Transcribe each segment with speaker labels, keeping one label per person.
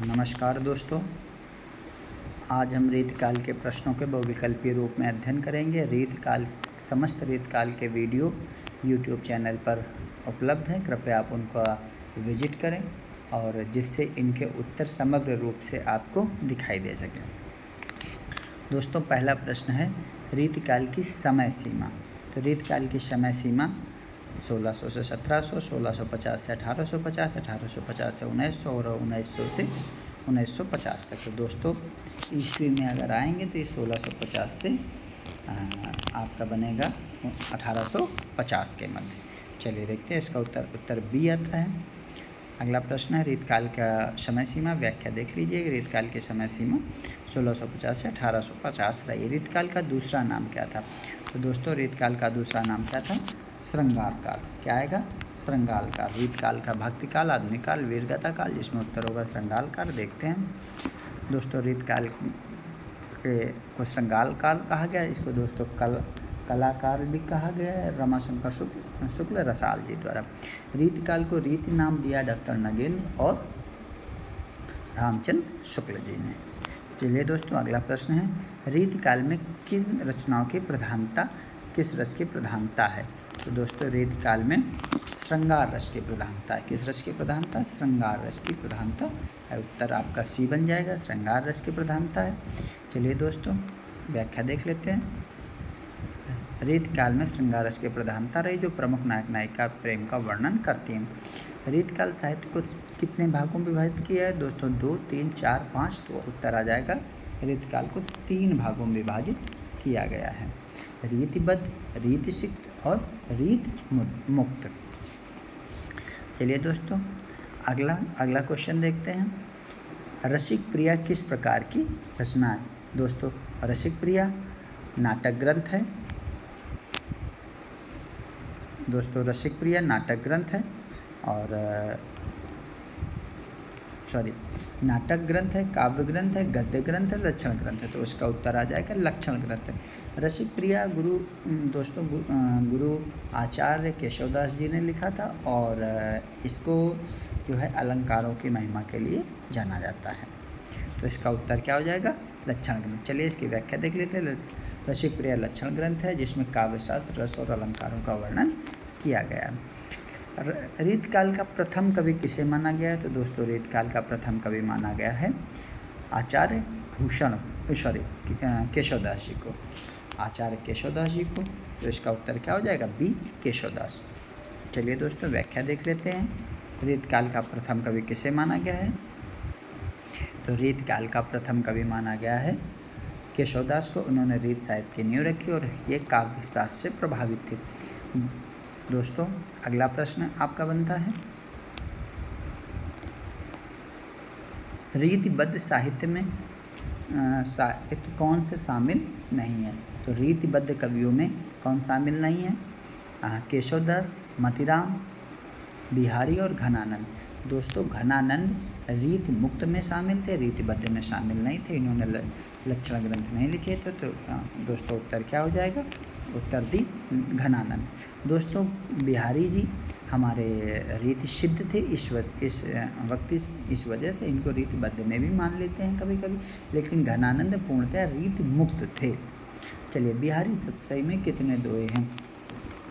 Speaker 1: नमस्कार दोस्तों, आज हम रीतकाल के प्रश्नों के बहुविकल्पीय रूप में अध्ययन करेंगे। समस्त रीतकाल के वीडियो यूट्यूब चैनल पर उपलब्ध हैं, कृपया आप उनका विजिट करें और जिससे इनके उत्तर समग्र रूप से आपको दिखाई दे सकें। दोस्तों, पहला प्रश्न है रीतकाल की समय सीमा। तो रीतकाल की समय सीमा 1600 से 1700, 1650 से 1850, 1850 से 1900 और 1900 से 1950 तक। तो दोस्तों, ईस्वी में अगर आएंगे तो ये 1650 से आपका बनेगा 1850 के मध्य। चलिए देखते हैं इसका उत्तर बी आता है। अगला प्रश्न है रीतकाल का समय सीमा। व्याख्या देख लीजिए। रीतकाल की समय सीमा 1650 से 1850 रही। रीतकाल का दूसरा नाम क्या था? तो दोस्तों, रीतकाल का दूसरा नाम क्या था? श्रृंगार काल। क्या आएगा? श्रृंगार काल। रीतकाल का भक्ति काल, आधुनिक काल, वीरगाथा काल, जिसमें उत्तर होगा श्रृंगार काल। देखते हैं दोस्तों, रीतकाल को श्रृंगार काल कहा गया। इसको दोस्तों कलाकाल भी कहा गया है रमाशंकर शुक्ल रसाल जी द्वारा। रीतकाल को रीति नाम दिया डॉक्टर नगेंद्र और रामचंद्र शुक्ल जी ने। चलिए दोस्तों, अगला प्रश्न है रीतकाल में किस रचनाओं की प्रधानता, किस रस की प्रधानता है? तो दोस्तों, रीतकाल में श्रृंगार रस की प्रधानता है। किस रस की प्रधानता? श्रृंगार रस की प्रधानता है। उत्तर आपका सी बन जाएगा, श्रृंगार रस की प्रधानता है। चलिए दोस्तों, व्याख्या देख लेते हैं। रीतकाल में श्रृंगार रस की प्रधानता रही, जो प्रमुख नायक नायिका प्रेम का वर्णन करती हैं। रीतकाल साहित्य को कितने भागों में विभाजित किया है? दोस्तों 2, 3, 4, 5। तो उत्तर आ जाएगा रीतकाल को 3 भागों में विभाजित किया गया है। रीतिबद्ध, रीतिसिक्त और रीत मुक्त। चलिए दोस्तों, अगला क्वेश्चन देखते हैं। रसिक प्रिया किस प्रकार की रचना है? दोस्तों, रसिक प्रिया नाटक ग्रंथ है। दोस्तों, रसिक प्रिया नाटक ग्रंथ है और नाटक ग्रंथ है, काव्य ग्रंथ है, गद्य ग्रंथ है, लक्षण ग्रंथ है। तो इसका उत्तर आ जाएगा लक्षण ग्रंथ है। रसिक प्रिया गुरु आचार्य केशवदास जी ने लिखा था और इसको जो है अलंकारों की महिमा के लिए जाना जाता है। तो इसका उत्तर क्या हो जाएगा? लक्षण ग्रंथ। चलिए इसकी व्याख्या देख लेते हैं। रसिक प्रिया लक्षण ग्रंथ है, जिसमें काव्यशास्त्र, रस और अलंकारों का वर्णन किया गया है। रीतकाल का प्रथम कवि किसे माना गया है? तो दोस्तों, रीतकाल का प्रथम कवि माना गया है आचार्य केशवदास जी को। आचार्य केशवदास जी को। तो इसका उत्तर क्या हो जाएगा? बी, केशवदास। चलिए दोस्तों, व्याख्या देख लेते हैं। रीतकाल का प्रथम कवि किसे माना गया है? तो रीतकाल का प्रथम कवि माना गया है केशवदास को। उन्होंने रीत साहित्य की नींव रखी और ये काव्यशास्त्र से प्रभावित थे। दोस्तों, अगला प्रश्न आपका बनता है रीतिबद्ध साहित्य में साहित्य कौन से शामिल नहीं है? तो रीतिबद्ध कवियों में कौन शामिल नहीं है? केशवदास, मतीराम, बिहारी और घनानंद। दोस्तों, घनानंद रीति मुक्त में शामिल थे, रीतिबद्ध में शामिल नहीं थे। इन्होंने लक्षण ग्रंथ नहीं लिखे थे। तो दोस्तों, उत्तर क्या हो जाएगा? उत्तर दी घनानंद। दोस्तों, बिहारी जी हमारे रीति सिद्ध थे। इस वजह से इनको रीतिबद्ध में भी मान लेते हैं कभी कभी, लेकिन घनानंद पूर्णतः रीति मुक्त थे। चलिए, बिहारी सतसई में कितने दोहे हैं?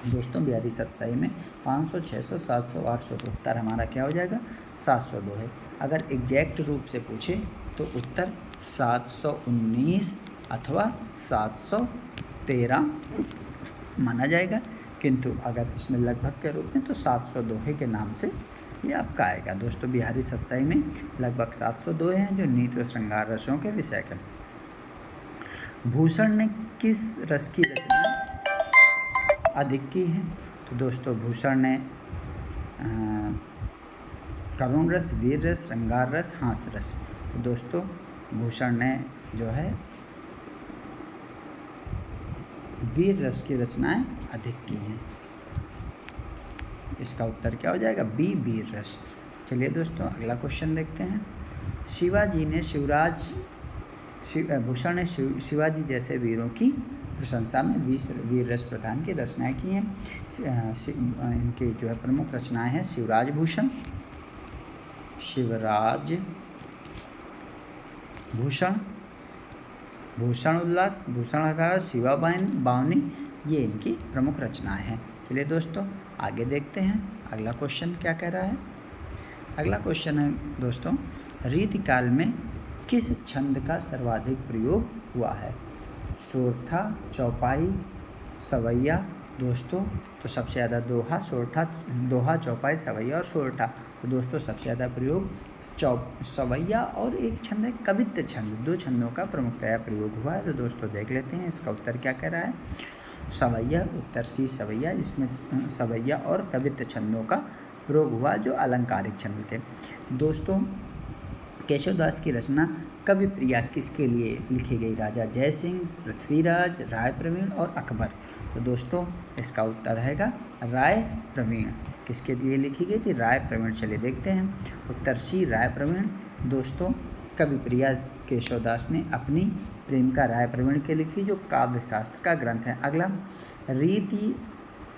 Speaker 1: दोस्तों, बिहारी सतसई में 500, 600, 700, 800। तो उत्तर हमारा क्या हो जाएगा? 700 दोहे। अगर एग्जैक्ट रूप से पूछे तो उत्तर 719 अथवा 713 माना जाएगा, किंतु अगर इसमें लगभग के रूप में तो 700 दोहे के नाम से ये आपका आएगा। दोस्तों, बिहारी सतसई में लगभग 700 दोहे हैं, जो नीति और श्रृंगार रसों के विषय के। भूषण ने किस रस की रचना अधिक की है? तो दोस्तों, भूषण ने करुण रस, वीर रस, श्रृंगार रस, हास रस। तो दोस्तों, भूषण ने जो है वीर रस की रचनाएं अधिक की हैं। इसका उत्तर क्या हो जाएगा? बी, वीर रस। चलिए दोस्तों, अगला क्वेश्चन देखते हैं। भूषण ने शिवाजी जैसे वीरों की प्रशंसा में वीर रस प्रधान की रचनाएं की हैं। इनकी जो है प्रमुख रचनाएं हैं शिवराज भूषण, शिवराज भूषण, भूषण उल्लास, भूषण हताश, शिवा बावनी, ये इनकी प्रमुख रचनाएं हैं। चलिए दोस्तों आगे देखते हैं अगला क्वेश्चन क्या कह रहा है। अगला क्वेश्चन है दोस्तों, रीतिकाल में किस छंद का सर्वाधिक प्रयोग हुआ है? सोरठा, चौपाई, सवैया। दोस्तों तो सबसे ज़्यादा दोहा, चौपाई, सवैया और सोरठा। तो दोस्तों सबसे ज़्यादा प्रयोग सवैया और एक छंद है कवित्त छंद, 2 छंदों का प्रमुखतया प्रयोग हुआ है। तो दोस्तों देख लेते हैं इसका उत्तर क्या कह रहा है। सवैया, उत्तर सी सवैया, इसमें सवैया और कवित्त छंदों का प्रयोग हुआ जो अलंकारिक छंद थे। दोस्तों केशवदास की रचना कवि प्रिया किसके लिए लिखी गई? राजा जयसिंह, पृथ्वीराज, राय प्रवीण और अकबर। तो दोस्तों इसका उत्तर रहेगा राय प्रवीण। किसके लिए लिखी गई थी? राय प्रवीण। चलिए देखते हैं उत्तर सी राय प्रवीण। दोस्तों कवि प्रिया केशवदास ने अपनी प्रेमिका राय प्रवीण के लिखी जो काव्य शास्त्र का ग्रंथ है। अगला, रीति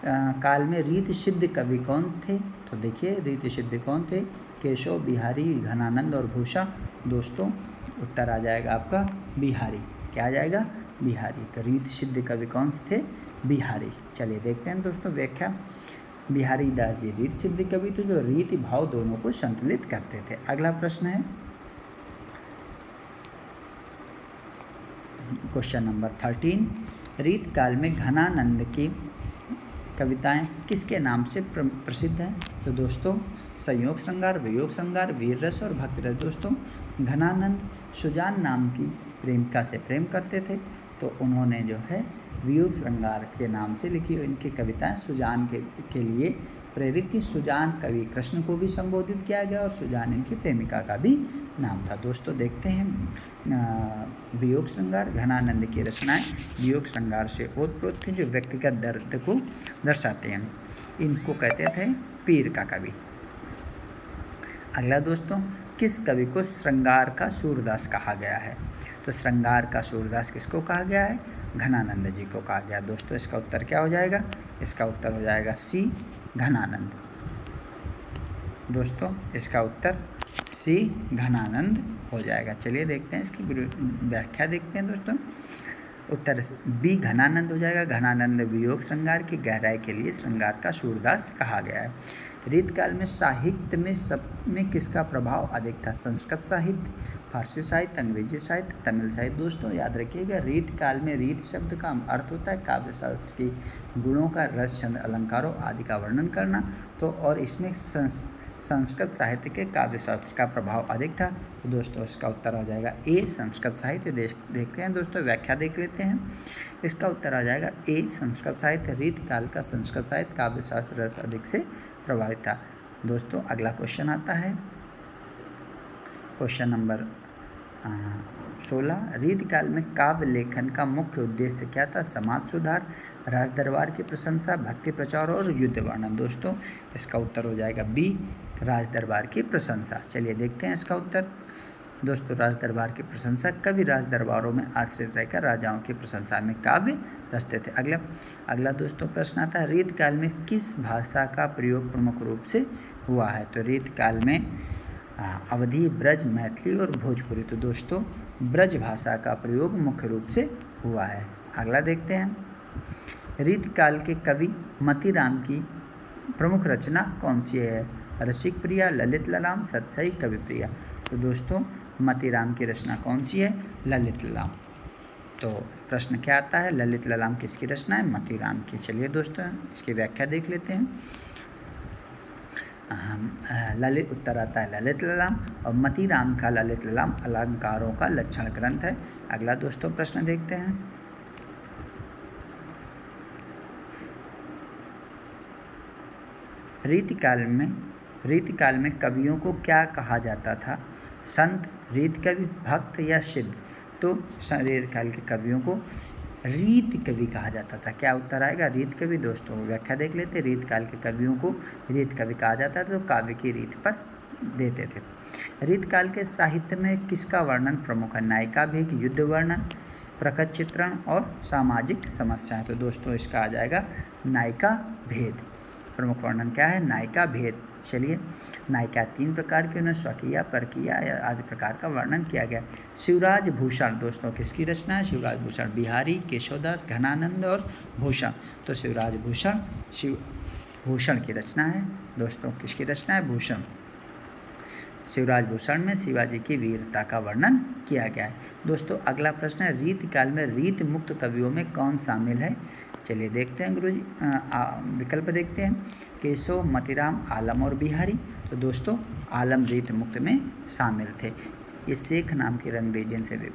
Speaker 1: काल में रीति सिद्ध कवि कौन थे? तो देखिए रीति सिद्ध कौन थे? केशव, बिहारी, घनानंद और भूषण। दोस्तों उत्तर आ जाएगा आपका बिहारी। क्या आ जाएगा? बिहारी। तो रीति सिद्ध कवि कौन से थे? बिहारी। चलिए देखते हैं दोस्तों व्याख्या। बिहारी दास जी रीति सिद्ध कवि थे जो रीति भाव दोनों को संतुलित करते थे। अगला प्रश्न है क्वेश्चन नंबर 13, रीतकाल में घनानंद की कविताएं किसके नाम से प्रसिद्ध हैं? तो दोस्तों संयोग श्रृंगार, वियोग श्रृंगार, वीर रस और भक्ति रस। दोस्तों घनानंद सुजान नाम की प्रेमिका से प्रेम करते थे, तो उन्होंने जो है वियोग श्रृंगार के नाम से लिखी इनकी कविताएं सुजान के लिए प्रेरित थी। सुजान कवि कृष्ण को भी संबोधित किया गया और सुजान इनकी प्रेमिका का भी नाम था। दोस्तों देखते हैं वियोग श्रृंगार। घनानंद की रचनाएं वियोग श्रृंगार से ओतप्रोत थी जो व्यक्तिगत दर्द को दर्शाते हैं। इनको कहते थे पीर का कवि। अगला दोस्तों, किस कवि को श्रृंगार का सूरदास कहा गया है? तो श्रृंगार का सूरदास किसको कहा गया है? घनानंद जी को कहा गया। दोस्तों इसका उत्तर क्या हो जाएगा? इसका उत्तर हो जाएगा सी घनानंद। दोस्तों इसका उत्तर सी घनानंद हो जाएगा। चलिए देखते हैं इसकी व्याख्या देखते हैं दोस्तों। उत्तर बी घनानंद हो जाएगा। घनानंद वियोग श्रृंगार की गहराई के लिए श्रृंगार का सूरदास कहा गया है। रीतकाल में साहित्य में किसका प्रभाव अधिक था? संस्कृत साहित्य, फारसी साहित्य, अंग्रेजी साहित्य, तमिल साहित्य। दोस्तों याद रखिएगा रीतकाल में रीत शब्द का अर्थ होता है काव्य शास्त्र की गुणों का, रस, छंद, अलंकारों आदि का वर्णन करना। तो और इसमें संस्कृत साहित्य के काव्य शास्त्र का प्रभाव अधिक था। तो दोस्तों इसका उत्तर आ जाएगा ए संस्कृत साहित्य। देखते हैं दोस्तों व्याख्या देख लेते हैं। इसका उत्तर आ जाएगा ए संस्कृत साहित्य। रीतकाल का संस्कृत साहित्य काव्य शास्त्र रस अधिक से प्रभावित था। दोस्तों अगला क्वेश्चन आता है क्वेश्चन नंबर 16, रीतकाल में काव्य लेखन का मुख्य उद्देश्य क्या था? समाज सुधार, राज दरबार की प्रशंसा, भक्ति प्रचार और युद्ध वर्णन। दोस्तों इसका उत्तर हो जाएगा बी राज दरबार की प्रशंसा। चलिए देखते हैं इसका उत्तर। दोस्तों राज दरबार की प्रशंसा, कवि राज दरबारों में आश्रित रहकर राजाओं की प्रशंसा में काव्य रचते थे। अगला दोस्तों प्रश्न आता है, रीतकाल में किस भाषा का प्रयोग प्रमुख रूप से हुआ है? तो रीतकाल में अवधी, ब्रज, मैथिली और भोजपुरी। तो दोस्तों ब्रज भाषा का प्रयोग मुख्य रूप से हुआ है। अगला देखते हैं, रीतकाल के कवि मतीराम की प्रमुख रचना कौन सी है? रसिक प्रिया, ललित ललाम, सतसई, कवि प्रिया। तो दोस्तों मतीराम की रचना कौन सी है? ललित ललाम। तो प्रश्न क्या आता है? ललित ललाम किसकी रचना है? मतीराम की। चलिए दोस्तों इसकी व्याख्या देख लेते हैं। ललित उत्तर आता है ललित ललाम, और मतीराम का ललित ललाम अलंकारों का लक्षण ग्रंथ है। अगला दोस्तों प्रश्न देखते हैं। रीतिकाल में कवियों को क्या कहा जाता था? संत, रीत कवि, भक्त या सिद्ध? तो रीतकाल के कवियों को रीत कवि कहा जाता था। क्या उत्तर आएगा? रीत कवि। दोस्तों व्याख्या देख लेते हैं। रीतकाल के कवियों को रीत कवि कहा जाता था, तो काव्य की रीत पर देते थे। रीतकाल के साहित्य में किसका वर्णन प्रमुख है? नायिका भेद, युद्ध वर्णन, प्रकट चित्रण और सामाजिक समस्याएं। तो दोस्तों इसका आ जाएगा नायिका भेद। प्रमुख वर्णन क्या है? नायिका भेद। चलिए, नायिका 3 प्रकार की, उन्हें स्वकीय, परकीय आदि प्रकार का वर्णन किया गया। शिवराज भूषण दोस्तों किसकी रचना है? शिवराज भूषण, बिहारी, केशवदास, घनानंद और भूषण। तो शिवराज भूषण भूषण की रचना है दोस्तों। किसकी रचना है? भूषण। शिवराज भूषण में शिवाजी की वीरता का वर्णन किया गया है। दोस्तों अगला प्रश्न है, रीतिकाल में रीत मुक्त कवियों में कौन शामिल है? चलिए देखते हैं गुरुजी, विकल्प देखते हैं। केशव, मतीराम, आलम और बिहारी। तो दोस्तों आलम रीत मुक्त में शामिल थे। ये शेख नाम के रंगरेज जिनसे वे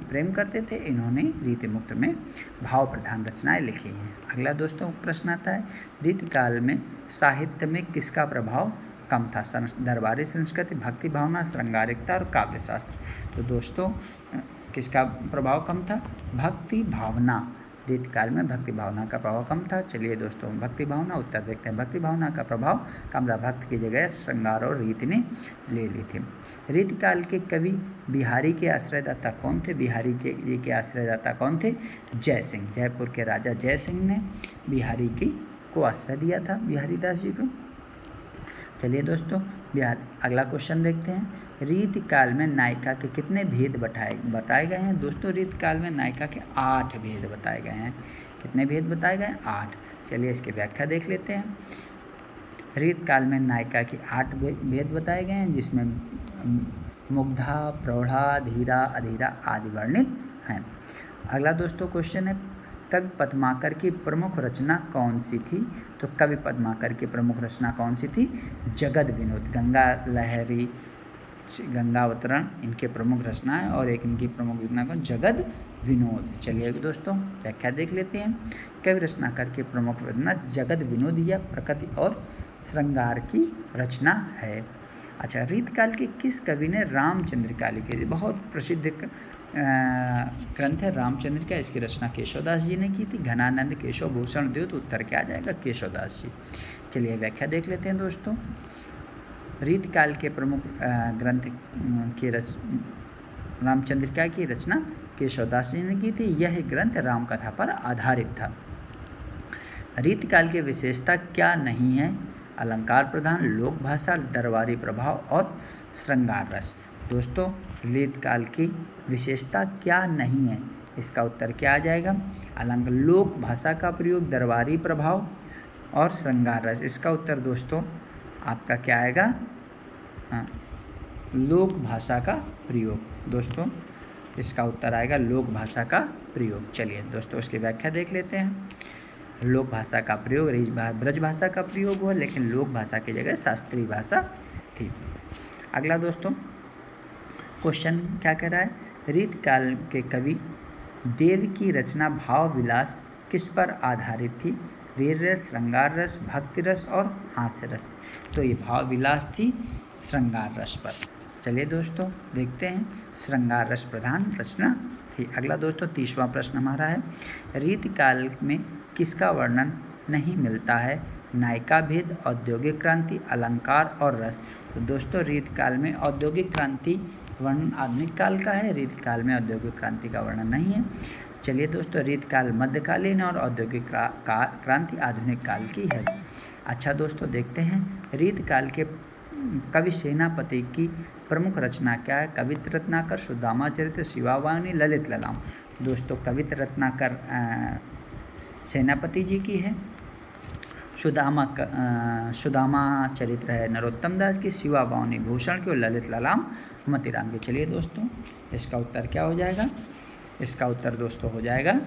Speaker 1: प्रेम करते थे, इन्होंने रीत मुक्त में भाव प्रधान रचनाएं लिखी हैं। अगला दोस्तों प्रश्न आता है, रीतिकाल में साहित्य में किसका प्रभाव कम था? दरबारी संस्कृति, भक्ति भावना, श्रृंगारिकता और काव्य शास्त्र। तो दोस्तों किसका प्रभाव कम था? भक्ति भावना। रीतिकाल में भक्ति भावना का प्रभाव कम था। चलिए दोस्तों भक्ति भावना उत्तर देखते हैं। भक्ति भावना का प्रभाव कम था, भक्त की जगह श्रृंगार और रीति ने ले ली थी। रीतिकाल के कवि बिहारी के आश्रयदाता कौन थे? बिहारी के आश्रयदाता कौन थे? जय सिंह। जयपुर के राजा जय सिंह ने बिहारी को आश्रय दिया था, बिहारी दास जी को। चलिए दोस्तों अगला क्वेश्चन देखते हैं, रीतिकाल में नायिका के कितने भेद बताए गए हैं? दोस्तों रीतिकाल में नायिका के 8 भेद बताए गए हैं। कितने भेद बताए गए हैं? 8। चलिए इसकी व्याख्या देख लेते हैं। रीतिकाल में नायिका के 8 भेद बताए गए हैं, जिसमें मुग्धा, प्रौढ़ा, धीरा, अधीरा आदि वर्णित हैं। अगला दोस्तों क्वेश्चन है, कवि पद्माकर की प्रमुख रचना कौन सी थी? तो कवि पद्माकर की प्रमुख रचना कौन सी थी? जगद विनोद, गंगा लहरी, गंगावतरण इनके प्रमुख रचना है, और एक इनकी प्रमुख रचना कौन? जगद विनोद। चलिए दोस्तों व्याख्या देख लेते हैं। कवि रचनाकर की प्रमुख रचना जगद विनोद या प्रकृति और श्रृंगार की रचना है। अच्छा, रीतकाल के किस कवि ने रामचंद्रिका लिखी? बहुत प्रसिद्ध ग्रंथ है रामचंद्रिका, इसकी रचना केशवदास जी ने की थी। घनानंद, केशव, भूषण, द्योत। उत्तर क्या आ जाएगा? केशवदास जी। चलिए व्याख्या देख लेते हैं दोस्तों। रीतकाल के प्रमुख ग्रंथ की रामचंद्रिका की रचना केशवदास जी ने की थी। यह ग्रंथ रामकथा पर आधारित था। रीतकाल की विशेषता क्या नहीं है? अलंकार प्रधान, लोक भाषा, दरबारी प्रभाव और श्रृंगार रस। दोस्तों रीतकाल की विशेषता क्या नहीं है? इसका उत्तर क्या आ जाएगा? अलंकार, लोक भाषा का प्रयोग, दरबारी प्रभाव और श्रृंगार रस। इसका उत्तर दोस्तों आपका क्या आएगा? लोक भाषा का प्रयोग। दोस्तों इसका उत्तर आएगा लोक भाषा का प्रयोग। चलिए दोस्तों इसकी व्याख्या देख लेते हैं। लोक भाषा का प्रयोग, ब्रज भाषा का प्रयोग हुआ, लेकिन लोक भाषा की जगह शास्त्रीय भाषा थी। अगला दोस्तों क्वेश्चन क्या कह रहा है? रीतकाल के कवि देव की रचना भाव विलास किस पर आधारित थी? वीर रस, श्रृंगार रस, भक्ति रस और हास्य रस। तो ये भाव विलास थी श्रृंगार रस पर। चलिए दोस्तों देखते हैं, श्रृंगार रस प्रधान रचना थी। अगला दोस्तों 30वां प्रश्न हमारा है, रीतकाल में किसका वर्णन नहीं मिलता है? नायिका भेद, औद्योगिक क्रांति, अलंकार और रस। तो दोस्तों रीतकाल में औद्योगिक क्रांति वर्णन आधुनिक काल का है, रीतकाल में औद्योगिक क्रांति का वर्णन नहीं है। चलिए दोस्तों रीतकाल मध्यकालीन और औद्योगिक क्रांति आधुनिक काल की है। अच्छा दोस्तों देखते हैं, रीतकाल के कवि सेनापति की प्रमुख रचना क्या है? कवित्र रत्नाकर, सुदामा चरित्र, शिवावाणी, ललित ललाम। दोस्तों कवित्र रत्नाकर सेनापति जी की है। सुदामा चरित्र है नरोत्तम दास की, शिवावाणी भूषण की और ललित ललाम मतीराम की। चलिए दोस्तों इसका उत्तर क्या हो जाएगा? इसका उत्तर दोस्तों हो जाएगा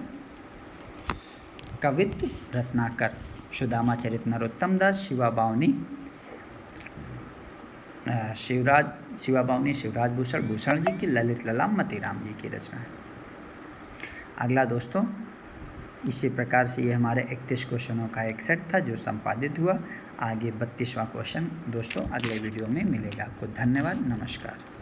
Speaker 1: कवित्र रत्नाकर, सुदामा चरित्र नरोत्तम दास, शिवावाणी शिवराज भूषण जी की, ललित ललाम मतीराम जी की रचना है। अगला दोस्तों इसी प्रकार से ये हमारे 31 क्वेश्चनों का एक सेट था जो संपादित हुआ। आगे 32वां क्वेश्चन दोस्तों अगले वीडियो में मिलेगा। आपको धन्यवाद, नमस्कार।